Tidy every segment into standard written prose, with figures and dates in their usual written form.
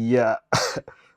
Yeah.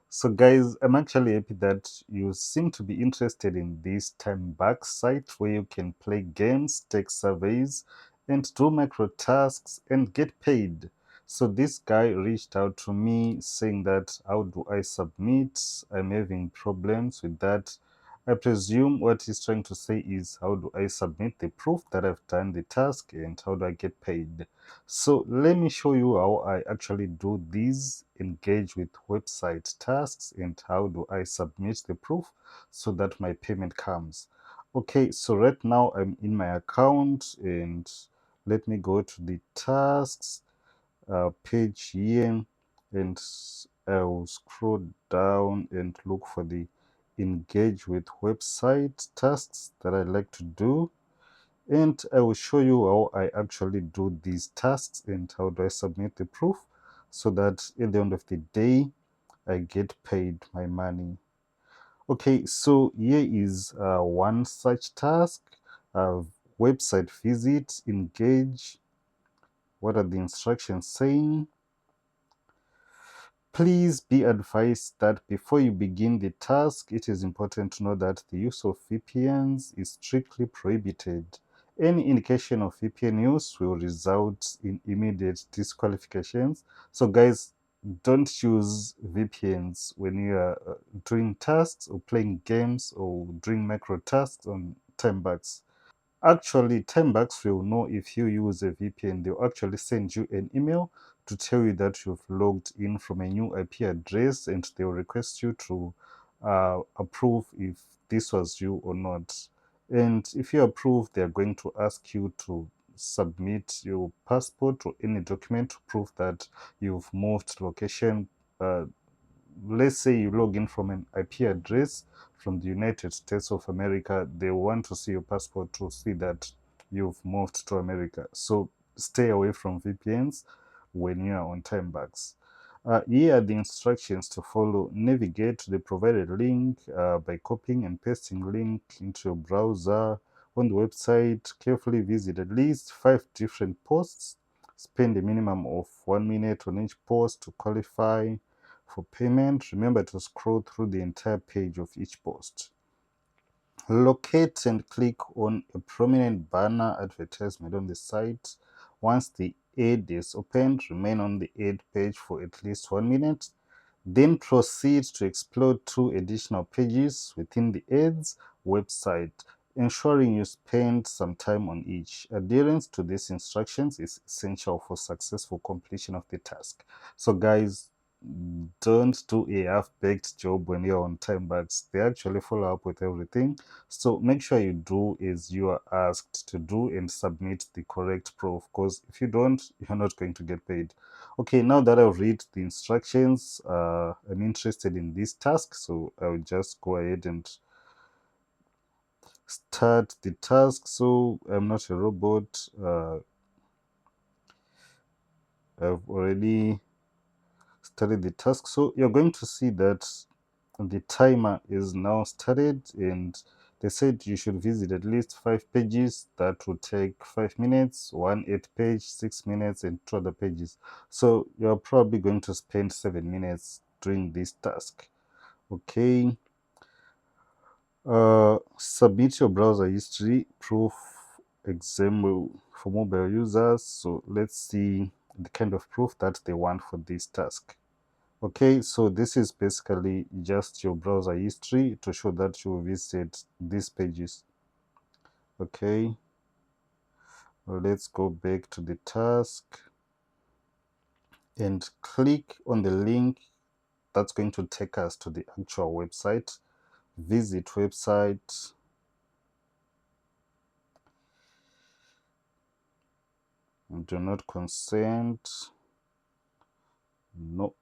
So guys, I'm actually happy that you seem to be interested in this TimeBucks site where you can play games, take surveys, and do micro tasks and get paid. So this guy reached out to me saying that how do I submit? I'm having problems with that. I presume what he's trying to say is how do I submit the proof that I've done the task and how do I get paid? So let me show you how I actually do these, engage with website tasks, and how do I submit the proof so that my payment comes. Okay, so right now I'm in my account and let me go to the tasks page here and I'll scroll down and look for the engage with website tasks that I like to do, and I will show you how I actually do these tasks and how do I submit the proof so that at the end of the day I get paid my money. Okay, so here is one such task. uh, Website visit, engage. What are the instructions saying? Please be advised that before you begin the task, it is important to know that the use of VPNs is strictly prohibited. Any indication of VPN use will result in immediate disqualifications. So, guys, don't use VPNs when you are doing tasks or playing games or doing micro tasks on TimeBucks. Actually, TimeBucks will know if you use a VPN. They'll actually send you an email to tell you that you've logged in from a new IP address, and they'll request you to approve if this was you or not. And if you approve, they're going to ask you to submit your passport or any document to prove that you've moved location. Uh, let's say you log in from an IP address from the United States of America, they want to see your passport to see that you've moved to America. So stay away from VPNs when you are on TimeBucks. Here are the instructions to follow. Navigate to the provided link by copying and pasting link into your browser. On the website, carefully visit at least 5 different posts. Spend a minimum of 1 minute on each post to qualify for payment. Remember to scroll through the entire page of each post. Locate and click on a prominent banner advertisement on the site. Once the ad is opened, remain on the ad page for at least 1 minute. Then proceed to explore 2 additional pages within the ads website, ensuring you spend some time on each. Adherence to these instructions is essential for successful completion of the task. So, guys, don't do a half-baked job when you're on TimeBucks. They actually follow up with everything. So make sure you do as you are asked to do and submit the correct proof, because if you don't, you're not going to get paid. Okay, now that I've read the instructions, I'm interested in this task, so I'll just go ahead and start the task. So I'm not a robot. I've already started the task. So you're going to see that the timer is now started, and they said you should visit at least 5 pages. That will take 5 minutes. One 8 page, 6 minutes, and 2 other pages. So you're probably going to spend 7 minutes doing this task. Okay. Submit your browser history proof example for mobile users. So let's see the kind of proof that they want for this task. Okay, so this is basically just your browser history to show that you visit these pages. Okay, let's go back to the task and click on the link that's going to take us to the actual website. Visit website. Do not consent. No.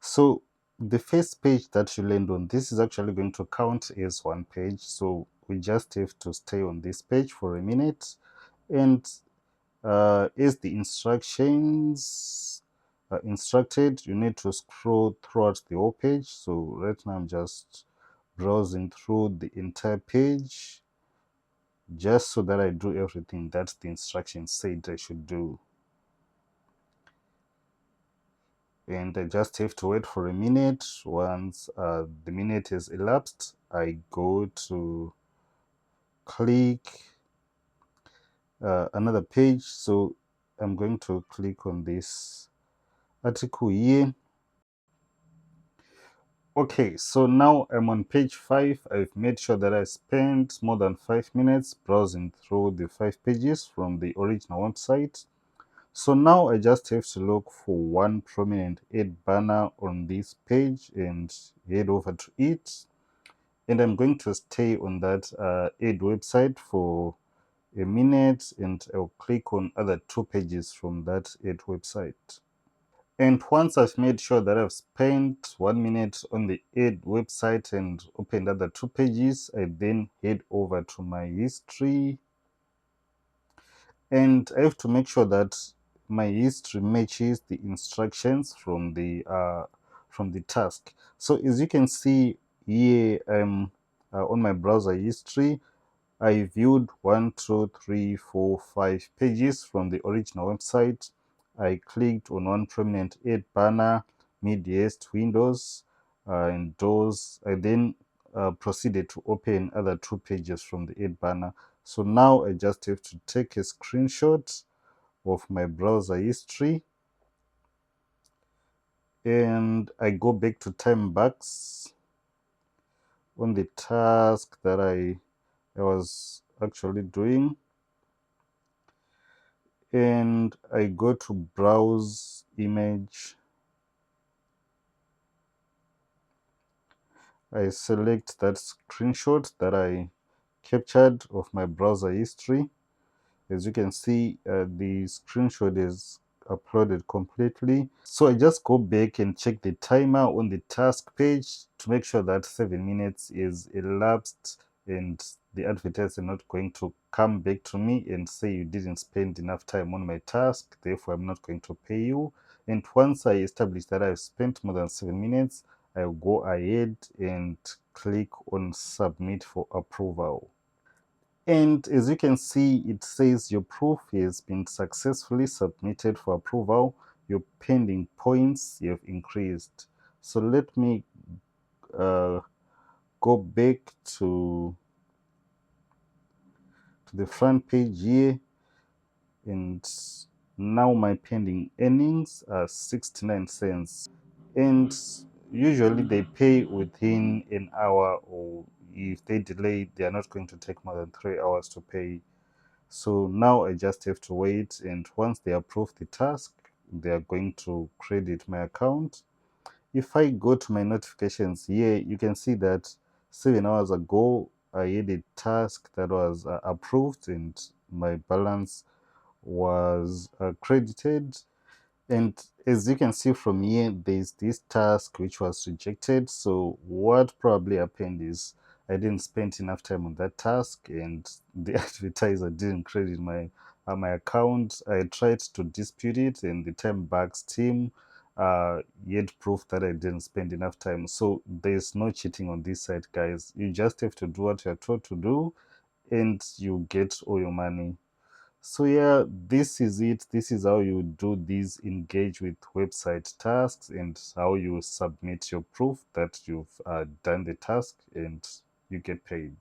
So the first page that you land on, this is actually going to count as one page. So we just have to stay on this page for a minute, and as the instructions instructed, you need to scroll throughout the whole page. So right now I'm just browsing through the entire page just so that I do everything that the instructions said I should do. and I just have to wait for a minute. Once the minute has elapsed, I go to click another page. So I'm going to click on this article here. Okay, so now I'm on page 5. I've made sure that I spent more than 5 minutes browsing through the 5 pages from the original website. So now I just have to look for one prominent ad banner on this page and head over to it. And I'm going to stay on that ad website for a minute, and I'll click on other 2 pages from that ad website. And once I've made sure that I've spent 1 minute on the ad website and opened other 2 pages, I then head over to my history. And I have to make sure that my history matches the instructions from the task. So as you can see here, I'm on my browser history. I viewed 1, 2, 3, 4, 5 pages from the original website. I clicked on one prominent ad banner, mid-est windows, and those. I then proceeded to open other 2 pages from the ad banner. So now I just have to take a screenshot of my browser history, and I go back to TimeBucks on the task that I was actually doing. And I go to browse image. I select that screenshot that I captured of my browser history. As you can see, the screenshot is uploaded completely. So I just go back and check the timer on the task page to make sure that 7 minutes is elapsed and the advertiser is not going to come back to me and say you didn't spend enough time on my task, therefore I'm not going to pay you. And once I establish that I've spent more than 7 minutes, I'll go ahead and click on submit for approval. And as you can see, it says your proof has been successfully submitted for approval. Your pending points have increased. So let me go back to the front page here, and now my pending earnings are 69 cents. And usually they pay within an hour, or if they delay, they are not going to take more than 3 hours to pay. So now I just have to wait, and once they approve the task, they are going to credit my account. If I go to my notifications here, you can see that 7 hours ago I had a task that was approved and my balance was credited. And as you can see from here, there's this task which was rejected. So what probably happened is I didn't spend enough time on that task, and the advertiser didn't credit my account. I tried to dispute it, and the TimeBucks team yet proof that I didn't spend enough time. So there's no cheating on this side, guys. You just have to do what you're told to do, and you get all your money. So yeah, this is it. This is how you do these engage with website tasks, and how you submit your proof that you've done the task and you get paid.